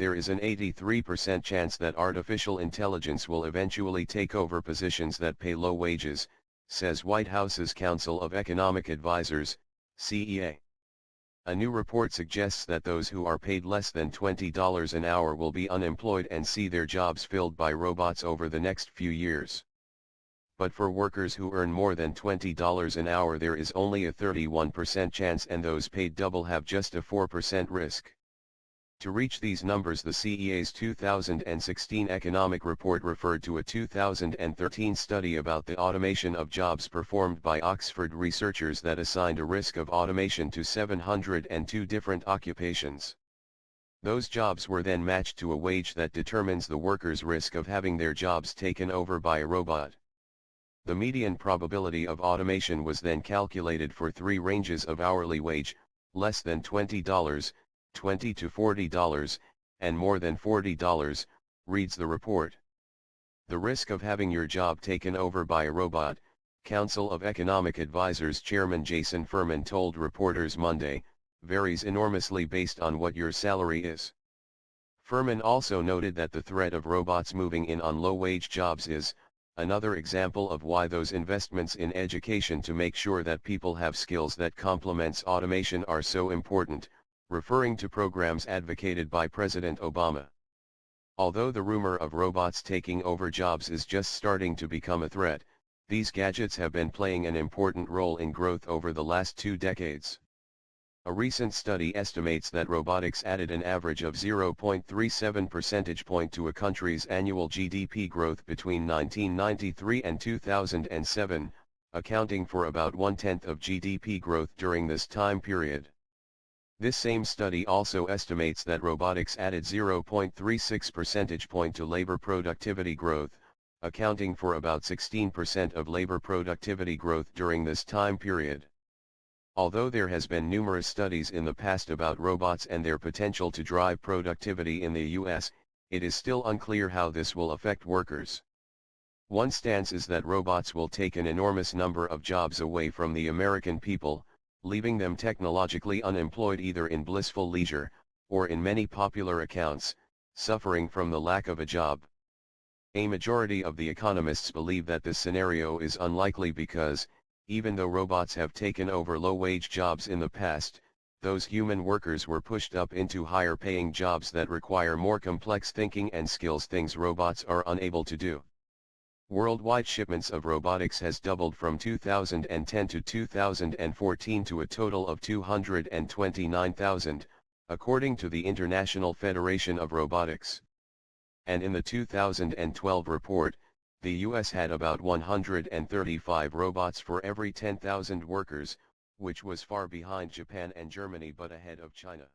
there is an 83% chance that artificial intelligence will eventually take over positions that pay low wages, says White House's Council of Economic Advisors, CEA. A new report suggests that those who are paid less than $20 an hour will be unemployed and see their jobs filled by robots over the next few years. But for workers who earn more than $20 an hour, there is only a 31% chance, and those paid double have just a 4% risk. To reach these numbers, the CEA's 2016 economic report referred to a 2013 study about the automation of jobs performed by Oxford researchers that assigned a risk of automation to 702 different occupations. Those jobs were then matched to a wage that determines the worker's risk of having their jobs taken over by a robot. The median probability of automation was then calculated for three ranges of hourly wage: less than $20, $20 to $40, and more than $40, reads the report. The risk of having your job taken over by a robot, Council of Economic Advisors Chairman Jason Furman told reporters Monday, varies enormously based on what your salary is. Furman also noted that the threat of robots moving in on low-wage jobs is another example of why those investments in education to make sure that people have skills that complements automation are so important, referring to programs advocated by President Obama. Although the rumor of robots taking over jobs is just starting to become a threat, these gadgets have been playing an important role in growth over the last 2 decades. A recent study estimates that robotics added an average of 0.37 percentage point to a country's annual GDP growth between 1993 and 2007, accounting for about 1/10 of GDP growth during this time period. This same study also estimates that robotics added 0.36 percentage point to labor productivity growth, accounting for about 16% of labor productivity growth during this time period. Although there has been numerous studies in the past about robots and their potential to drive productivity in the US, it is still unclear how this will affect workers. One stance is that robots will take an enormous number of jobs away from the American people, leaving them technologically unemployed either in blissful leisure, or in many popular accounts, suffering from the lack of a job. A majority of the economists believe that this scenario is unlikely because, even though robots have taken over low-wage jobs in the past, those human workers were pushed up into higher-paying jobs that require more complex thinking and skills, things robots are unable to do. Worldwide shipments of robotics has doubled from 2010 to 2014 to a total of 229,000, according to the International Federation of Robotics. And in the 2012 report, the US had about 135 robots for every 10,000 workers, which was far behind Japan and Germany but ahead of China.